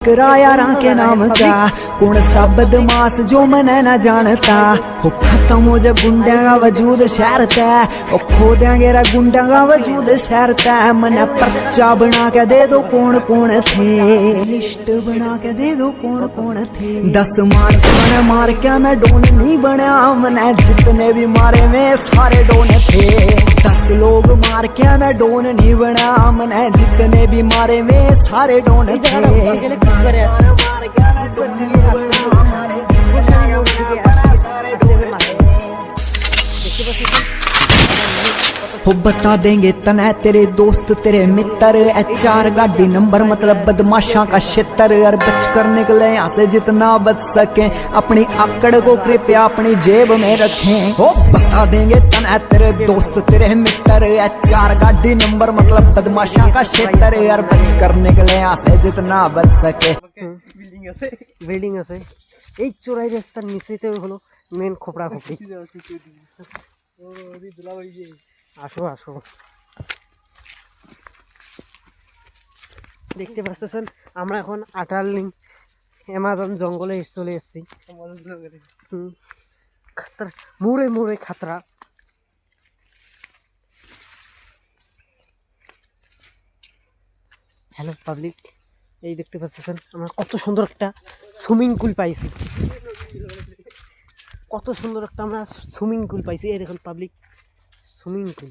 किराया के नाम का कौन सा बदमाश जो मैंने न जानता हो खत्म हो जा गुंडा का वजूद शहर तय ओ खो देंगे रे गुंडा का वजूद शहर तय मैंने पर्चा बना के दे दो कौन कौन थे लिस्ट बना के दे दो कौन कौन थे 10 मार के मैं डोन नहीं बनया मैंने जितने भी मारे में सारे डोन थे 10 लोग मार के मैं डोन नहीं बना मैंने जितने भी मारे में सारे डोन थे हो बता देंगे तने तेरे दोस्त तेरे मित्र HR गाड़ी नंबर मतलब बदमाशा का क्षेत्र और बच कर निकले यहाँ से जितना बच सके अपनी आकड़ को कृपया अपनी जेब में रखें। हो बता देंगे तने तेरे दोस्त तेरे मित्र HR गाड़ी नंबर मतलब बदमाशा का क्षेत्र और बच कर निकले यहाँ से जितना बच सके। বিল্ডিং আছে এই চোরাই রাস্তার নিচেতে হলো মেন খোপড়া খোপড়ি। আসো আসো দেখতে পাচ্ছেন আমরা এখন আটারলিং অ্যামাজন জঙ্গলে চলে এসেছি। খাতরা মোড়ে মোড়ে খাতরা। হ্যালো পাবলিক, এই দেখতে পাচ্ছেন আমরা কত সুন্দর একটা সুইমিং পুল পাইছি, কত সুন্দর একটা আমরা সুইমিং পুল পাইছি। এই দেখুন পাবলিক সুইমিং পুল।